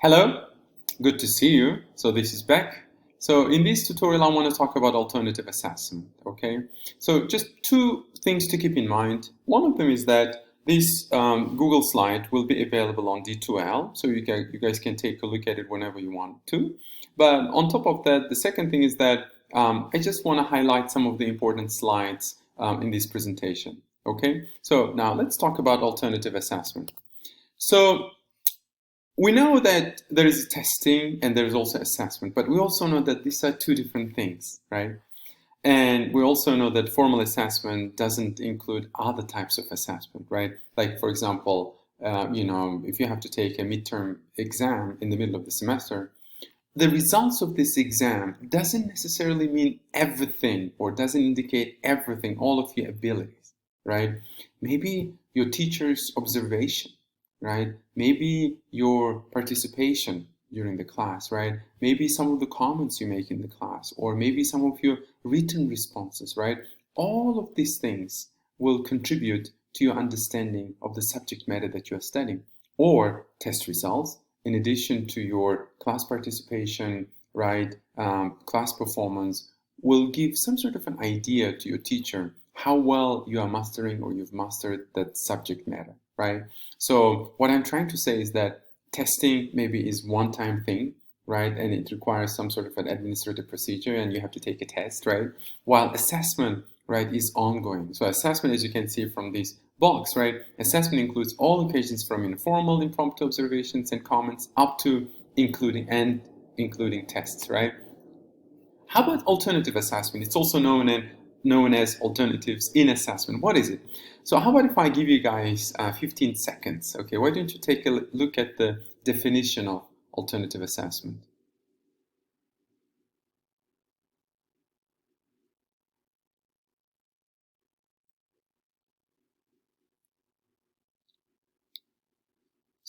Hello, good to see you. So this is Beck. So in this tutorial, I want to talk about alternative assessment. Okay, so just two things to keep in mind. One of them is that this Google slide will be available on D2L, so you guys can take a look at it whenever you want to. But on top of that, the second thing is that I just want to highlight some of the important slides in this presentation. Okay, so now let's talk about alternative assessment. So we know that there is testing and there is also assessment, but we also know that these are two different things, right? And we also know that formal assessment doesn't include other types of assessment, right? Like, for example, if you have to take a midterm exam in the middle of the semester, the results of this exam doesn't necessarily mean everything or doesn't indicate everything, all of your abilities, right? Maybe your teacher's observation, right? Maybe your participation during the class, right? Maybe some of the comments you make in the class, or maybe some of your written responses, right? All of these things will contribute to your understanding of the subject matter that you are studying, or test results, in addition to your class participation, right? Class performance will give some sort of an idea to your teacher how well you are mastering or you've mastered that subject matter, right? So what I'm trying to say is that testing maybe is one-time thing, right? And it requires some sort of an administrative procedure and you have to take a test, right? While assessment, right, is ongoing. So assessment, as you can see from this box, right? Assessment includes all occasions from informal, impromptu observations and comments up to including tests, right? How about alternative assessment? It's also known as alternatives in assessment. What is it? So how about if I give you guys 15 seconds? Okay, why don't you take a look at the definition of alternative assessment?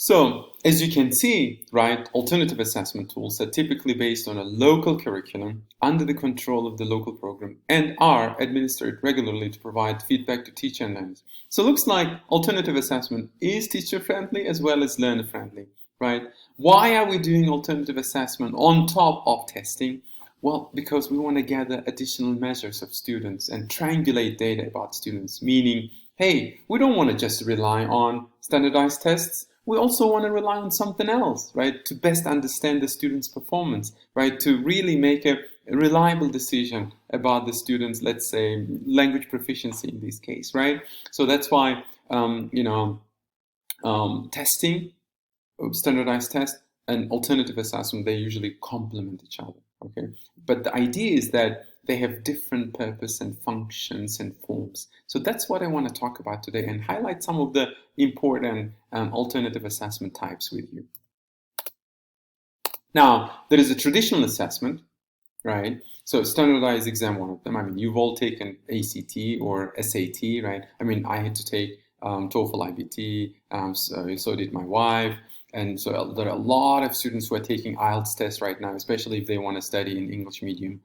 So, as you can see, right, alternative assessment tools are typically based on a local curriculum under the control of the local program and are administered regularly to provide feedback to teacher and learners. So it looks like alternative assessment is teacher-friendly as well as learner-friendly, right? Why are we doing alternative assessment on top of testing? Well, because we want to gather additional measures of students and triangulate data about students, meaning, hey, we don't want to just rely on standardized tests. We also want to rely on something else, right, to best understand the student's performance, right, to really make a reliable decision about the student's, let's say, language proficiency in this case, right? So that's why, testing, standardized tests, and alternative assessment, they usually complement each other, okay? But the idea is that they have different purpose and functions and forms. So that's what I want to talk about today and highlight some of the important alternative assessment types with you. Now, there is a traditional assessment, right? So standardized exam, one of them. I mean, you've all taken ACT or SAT, right? I mean, I had to take TOEFL IBT, so did my wife. And so there are a lot of students who are taking IELTS tests right now, especially if they want to study in English medium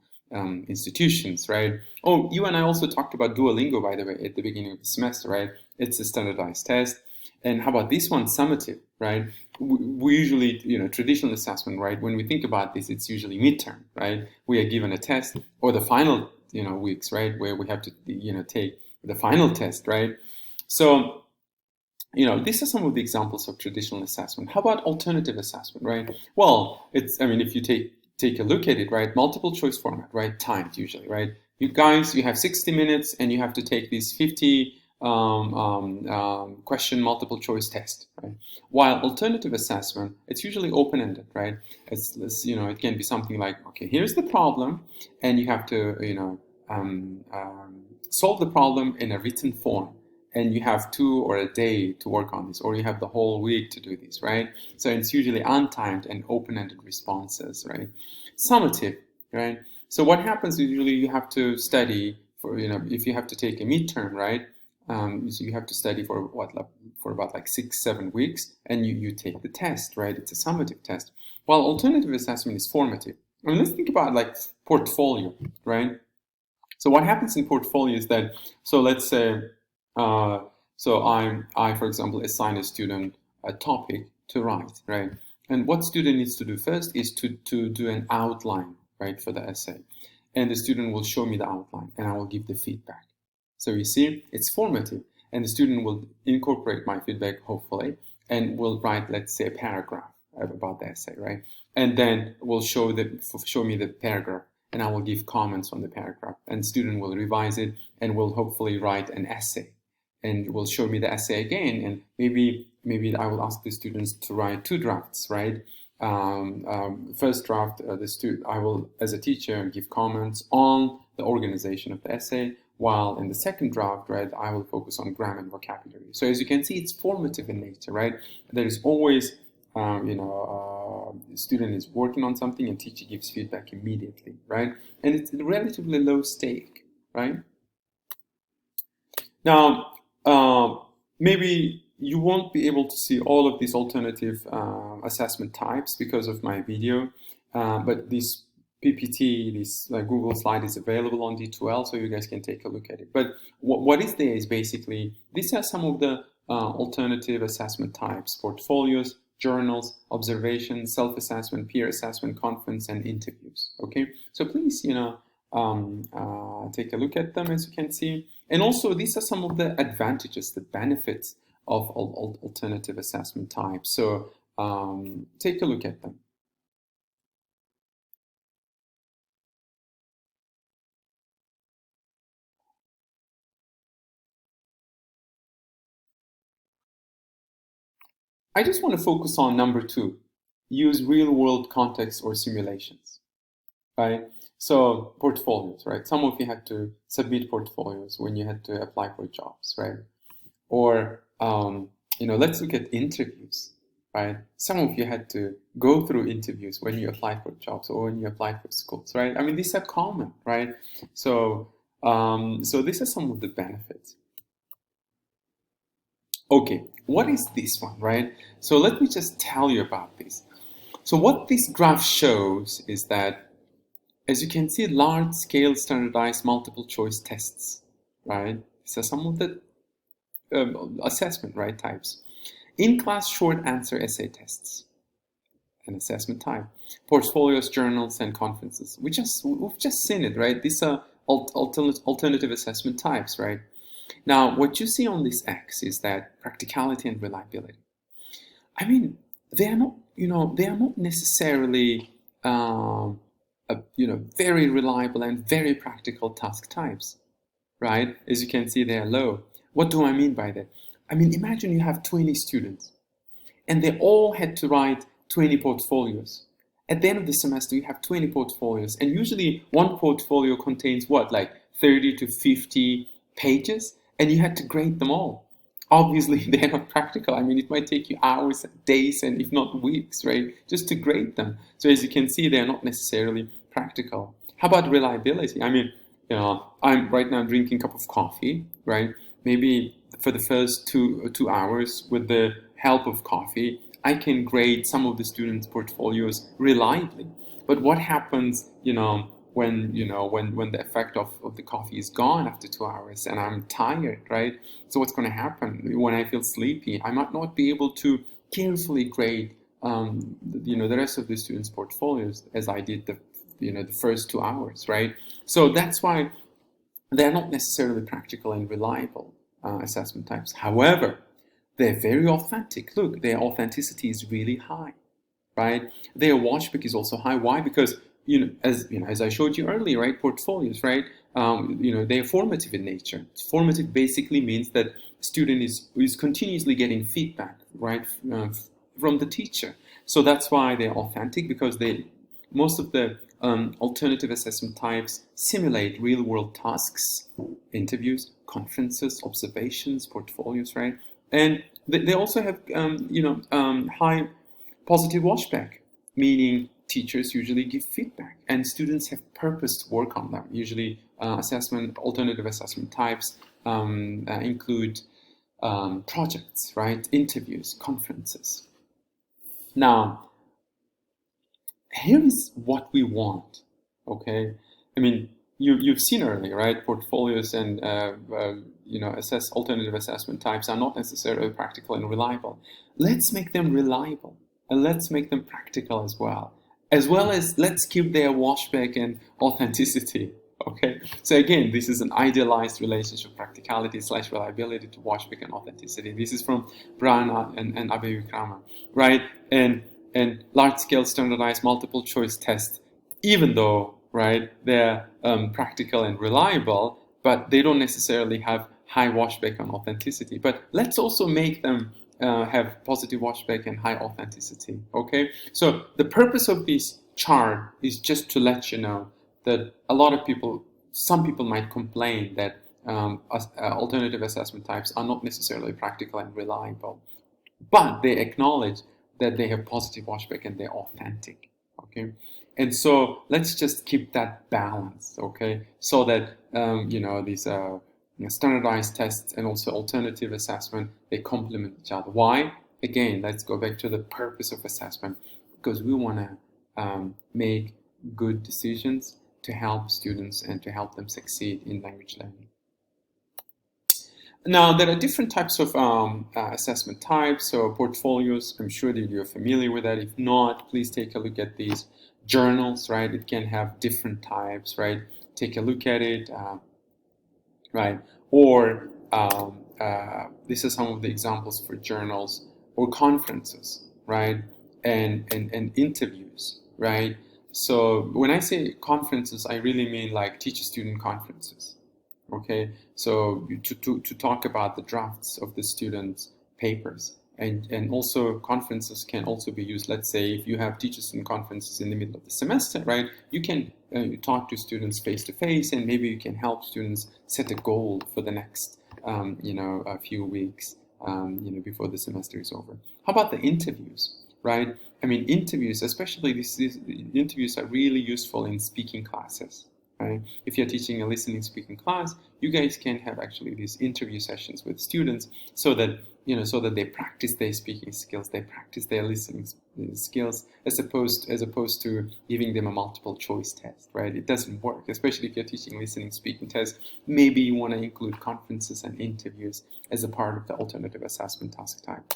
institutions, right? Oh, you and I also talked about Duolingo, by the way, at the beginning of the semester, right? It's a standardized test. And how about this one, summative, right? We usually, traditional assessment, right? When we think about this, it's usually midterm, right? We are given a test or the final, weeks, right? Where we have to, take the final test, right? So, these are some of the examples of traditional assessment. How about alternative assessment, right? Well, if you take a look at it, right? Multiple choice format, right? Timed usually, right? You have 60 minutes and you have to take these 50 question multiple choice test, right? While alternative assessment, it's usually open-ended, right? It can be something like, okay, here's the problem, and you have to, solve the problem in a written form. And you have 2 or a day to work on this, or you have the whole week to do this, right? So it's usually untimed and open-ended responses, right? Summative, right? So what happens is usually you have to study for, if you have to take a midterm, right? So you have to study for about like 6-7 weeks, and you take the test, right? It's a summative test. While alternative assessment is formative. I mean, let's think about like portfolio, right? So what happens in portfolio is that, so let's say, I, for example, assign a student a topic to write, right? And what student needs to do first is to do an outline, right, for the essay. And the student will show me the outline and I will give the feedback. So you see, it's formative. And the student will incorporate my feedback, hopefully, and will write, let's say, a paragraph about the essay, right? And then will show me the paragraph, and I will give comments on the paragraph. And student will revise it and will hopefully write an essay, and will show me the essay again. And maybe I will ask the students to write 2 drafts, right? First draft, I will, as a teacher, give comments on the organization of the essay, while in the second draft, right, I will focus on grammar and vocabulary. So as you can see, it's formative in nature, right? There is always, the student is working on something and teacher gives feedback immediately, right? And it's relatively low stake, right? Now, maybe you won't be able to see all of these alternative assessment types because of my video, but this PPT, this Google slide is available on D2L, so you guys can take a look at it. But what is there is basically, these are some of the alternative assessment types: portfolios, journals, observations, self-assessment, peer assessment, conference, and interviews. Okay, so please, take a look at them, as you can see. And also, these are some of the advantages, the benefits of alternative assessment types. So take a look at them. I just want to focus on number 2, use real-world context or simulations, right? So portfolios, right? Some of you had to submit portfolios when you had to apply for jobs, right? Or, let's look at interviews, right? Some of you had to go through interviews when you apply for jobs or when you apply for schools, right? I mean, these are common, right? So, so these are some of the benefits. Okay, what is this one, right? So let me just tell you about this. So what this graph shows is that, as you can see, large-scale standardized multiple choice tests, right? These are some of the assessment, right, types. In-class short answer essay tests, an assessment type. Portfolios, journals, and conferences. We've just seen it, right? These are alternative assessment types, right? Now, what you see on this X is that practicality and reliability. I mean, they are not necessarily, very reliable and very practical task types, right? As you can see, they are low. What do I mean by that? I mean, imagine you have 20 students and they all had to write 20 portfolios. At the end of the semester, you have 20 portfolios, and usually one portfolio contains what, like 30 to 50 pages, and you had to grade them all. Obviously, they're not practical. I mean, it might take you hours, days, and if not weeks, right, just to grade them. So as you can see, they're not necessarily practical. How about reliability? I mean, I'm right now drinking a cup of coffee, right? Maybe for the first two hours, with the help of coffee, I can grade some of the students' portfolios reliably. But what happens, when the effect of the coffee is gone after 2 hours and I'm tired, right? So what's going to happen when I feel sleepy? I might not be able to carefully grade, the rest of the students' portfolios as I did the first 2 hours, right? So that's why they're not necessarily practical and reliable assessment types. However, they're very authentic. Look, their authenticity is really high, right? Their watchback is also high. Why? Because as I showed you earlier, right? Portfolios, right? They're formative in nature. Formative basically means that student is continuously getting feedback, right, from the teacher. So that's why they're authentic, because most of the alternative assessment types simulate real-world tasks, interviews, conferences, observations, portfolios, right? And they also have, high positive watchback, meaning teachers usually give feedback and students have purposed work on them. Usually alternative assessment types include projects, right? Interviews, conferences. Now, here is what we want, okay? I mean, you've seen earlier, right? Portfolios and alternative assessment types are not necessarily practical and reliable. Let's make them reliable, and let's make them practical as well as let's keep their washback and authenticity. Okay, so again, this is an idealized relationship, practicality / reliability to washback and authenticity. This is from Brown and Abeywickrama, right? And large-scale standardized multiple choice tests, even though, right, they're practical and reliable, but they don't necessarily have high washback and authenticity. But let's also make them have positive washback and high authenticity. Okay, so the purpose of this chart is just to let you know that some people might complain that alternative assessment types are not necessarily practical and reliable, but they acknowledge that they have positive washback and they're authentic. Okay, and so let's just keep that balance. Okay, so that these standardized tests and also alternative assessment, they complement each other. Why? Again, let's go back to the purpose of assessment, because we want to make good decisions to help students and to help them succeed in language learning. Now, there are different types of assessment types. So portfolios, I'm sure that you're familiar with that. If not, please take a look at these journals, right? It can have different types, right? Take a look at it, right? Or this is some of the examples for journals or conferences, right? And interviews, right? So when I say conferences, I really mean like teacher-student conferences, okay? So to talk about the drafts of the students' papers. And also conferences can also be used, let's say, if you have teacher-student conferences in the middle of the semester, right? You can talk to students face-to-face, and maybe you can help students set a goal for the next, a few weeks, before the semester is over. How about the interviews? Right? I mean, interviews, especially interviews are really useful in speaking classes. Right? If you're teaching a listening speaking class, you guys can have actually these interview sessions with students so that they practice their speaking skills, they practice their listening skills, as opposed to giving them a multiple choice test. Right? It doesn't work, especially if you're teaching listening speaking tests. Maybe you want to include conferences and interviews as a part of the alternative assessment task type.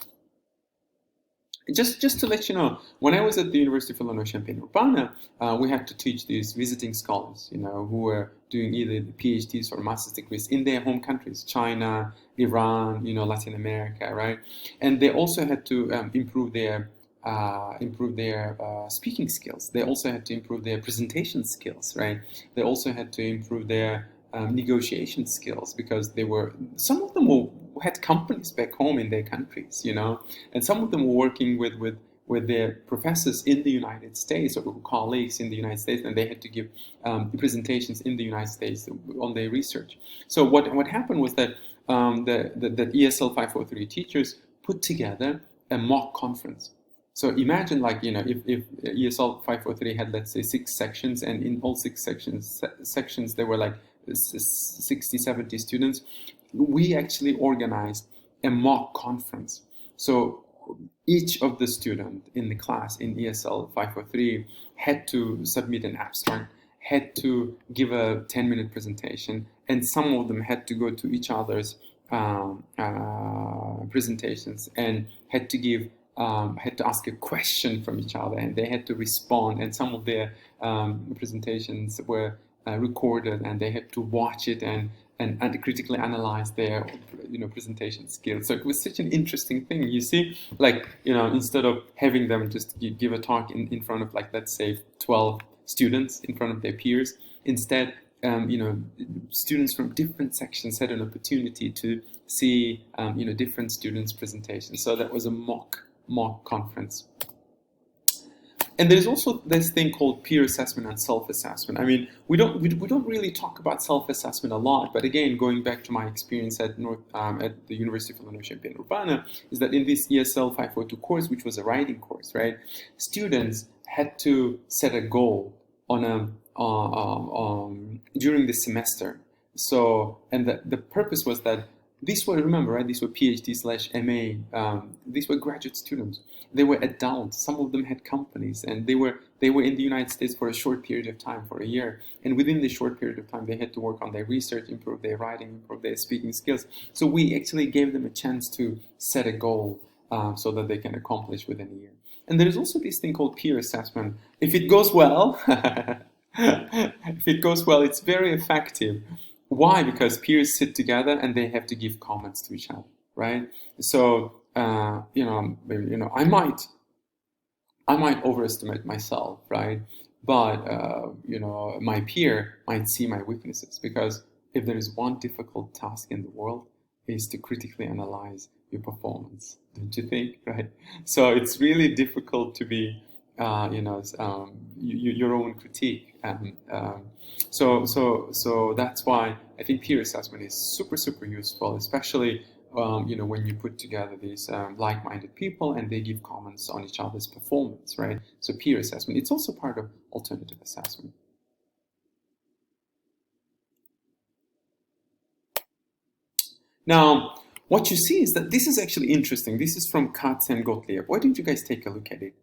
Just to let you know, when I was at the University of Illinois Champaign-Urbana, we had to teach these visiting scholars, who were doing either the PhDs or master's degrees in their home countries, China, Iran, Latin America, right? And they also had to improve their speaking skills. They also had to improve their presentation skills, right? They also had to improve their negotiation skills, because some of them had companies back home in their countries, and some of them were working with their professors in the United States or colleagues in the United States, and they had to give presentations in the United States on their research. So what happened was that the ESL 543 teachers put together a mock conference. So imagine, like, if ESL 543 had, let's say, 6 sections, and in all 6 sections there were like 60, 70 students. We actually organized a mock conference. So each of the students in the class in ESL 543 had to submit an abstract, had to give a 10-minute presentation, and some of them had to go to each other's presentations and had to ask a question from each other, and they had to respond, and some of their presentations were recorded, and they had to watch it and critically analyze their presentation skills. So it was such an interesting thing. You see, like, instead of having them just give a talk in front of, like, let's say 12 students in front of their peers, instead students from different sections had an opportunity to see different students' presentations. So that was a mock conference. And there's also this thing called peer assessment and self-assessment. I mean, we don't really talk about self-assessment a lot, but again, going back to my experience at the University of Illinois Champaign-Urbana, is that in this ESL 542 course, which was a writing course, right, students had to set a goal during the semester. So, and the purpose was that these were, remember, right, these were PhD/MA, these were graduate students. They were adults. Some of them had companies, and they were in the United States for a short period of time, for a year. And within this short period of time, they had to work on their research, improve their writing, improve their speaking skills. So we actually gave them a chance to set a goal so that they can accomplish within a year. And there is also this thing called peer assessment. If it goes well, if it goes well, it's very effective. Why? Because peers sit together and they have to give comments to each other, right? So I might overestimate myself, right? But my peer might see my weaknesses, because if there is one difficult task in the world, is to critically analyze your performance, don't you think? Right? So it's really difficult to be, your own critique, and so that's why I think peer assessment is super useful, especially when you put together these like-minded people and they give comments on each other's performance, right? So peer assessment, it's also part of alternative assessment. Now, what you see is that this is actually interesting. This is from Katz and Gottlieb. Why don't you guys take a look at it?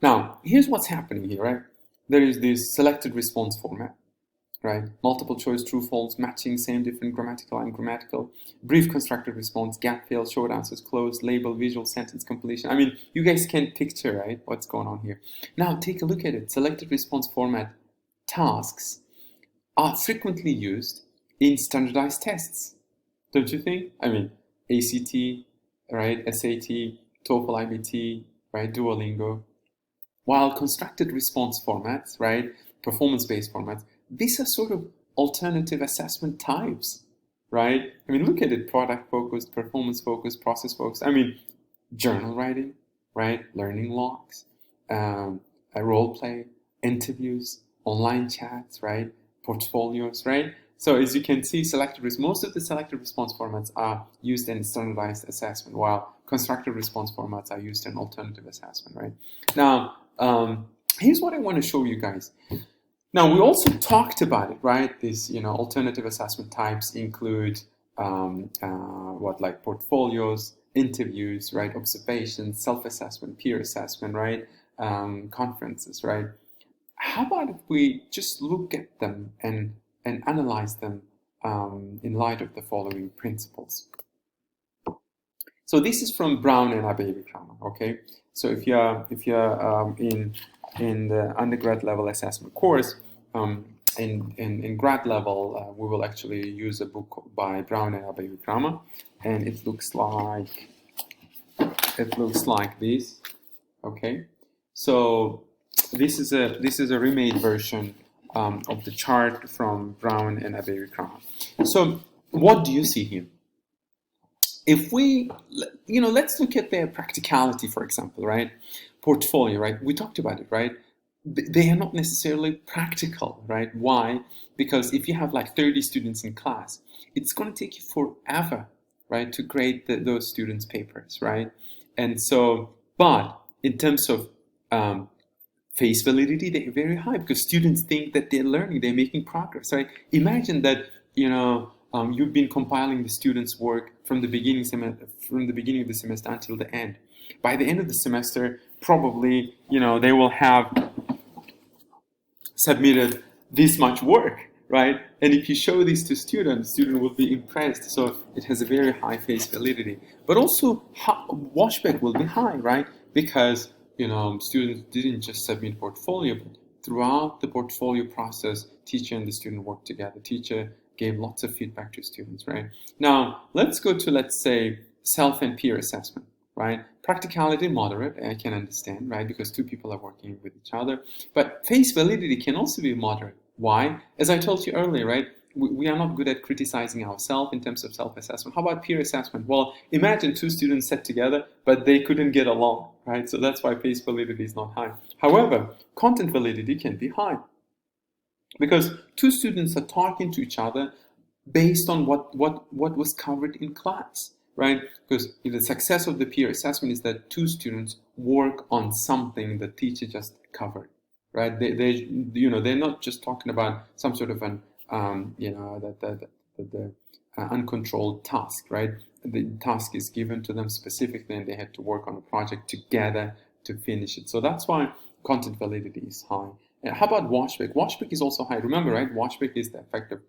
Now, here's what's happening here, right? There is this selected response format, right? Multiple choice, true, false, matching, same, different, grammatical, ungrammatical, brief constructed response, gap fill, short answers, closed, label, visual, sentence completion. I mean, you guys can picture, right, what's going on here. Now, take a look at it. Selected response format tasks are frequently used in standardized tests, don't you think? I mean, ACT, right, SAT, TOEFL, IBT, right, Duolingo. While constructed response formats, right, performance-based formats, these are sort of alternative assessment types, right? I mean, look at it: product-focused, performance-focused, process-focused. I mean, journal writing, right? Learning logs, role play, interviews, online chats, right? Portfolios, right? So as you can see, most of the selected response formats are used in standardized assessment, while constructed response formats are used in alternative assessment, right? Now, here's what I want to show you guys. Now, we also talked about it, right? These, alternative assessment types include like portfolios, interviews, right? Observations, self-assessment, peer assessment, right? Conferences, right? How about if we just look at them and analyze them in light of the following principles? So this is from Brown and Abeywickrama, okay? So if you're in the undergrad level assessment course, in grad level, we will actually use a book by Brown and Abeywickrama, and it looks like this, okay? So this is a remade version of the chart from Brown and Abeywickrama. So what do you see here? If we, let's look at their practicality, for example, right? Portfolio, right? We talked about it, right? They are not necessarily practical, right? Why? Because if you have like 30 students in class, it's going to take you forever, right, to grade those students' papers, right? And so, but in terms of face validity, they're very high, because students think that they're learning, they're making progress, right? Imagine that, you've been compiling the students' work from the beginning of the semester until the end. By the end of the semester, probably, they will have submitted this much work, right? And if you show this to students, student will be impressed. So it has a very high face validity. But also, washback will be high, right? Because, students didn't just submit portfolio, but throughout the portfolio process, teacher and the student worked together. Teacher gave lots of feedback to students, right? Now, let's go to, let's say, self and peer assessment, right? Practicality, moderate, I can understand, right? Because two people are working with each other. But face validity can also be moderate. Why? As I told you earlier, right? We are not good at criticizing ourselves in terms of self-assessment. How about peer assessment? Well, imagine two students sat together, but they couldn't get along, right? So that's why face validity is not high. However, content validity can be high, because two students are talking to each other based on what was covered in class, right? Because the success of the peer assessment is that two students work on something the teacher just covered, right? They're not just talking about some sort of an uncontrolled task, right? The task is given to them specifically, and they had to work on a project together to finish it. So that's why content validity is high. And how about watchback? Watchback is also high. Remember, right? Watchback is the effect of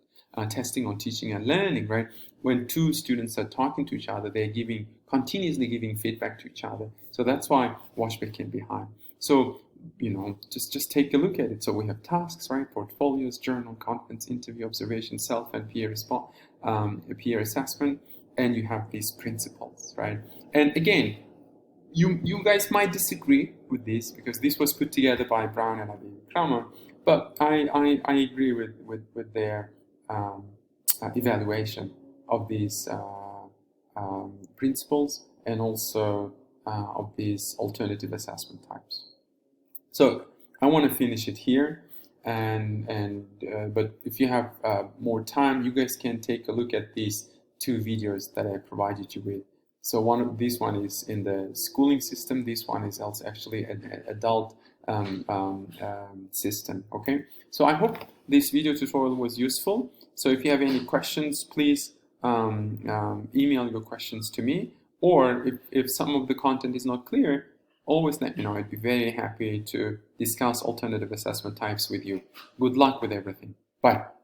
testing on teaching and learning, right? When two students are talking to each other, they're continuously giving feedback to each other. So that's why watchback can be high. So, just take a look at it. So we have tasks, right? Portfolios, journal, conference, interview, observation, self and peer assessment, and you have these principles, right? And again, you guys might disagree with this because this was put together by Brown and Abeywickrama, but I agree with their evaluation of these principles and also of these alternative assessment types. So I want to finish it here, but if you have more time, you guys can take a look at these two videos that I provided you with. So this one is in the schooling system. This one is also actually an adult system. Okay. So I hope this video tutorial was useful. So if you have any questions, please email your questions to me. Or if some of the content is not clear, always let me know. I'd be very happy to discuss alternative assessment types with you. Good luck with everything. Bye.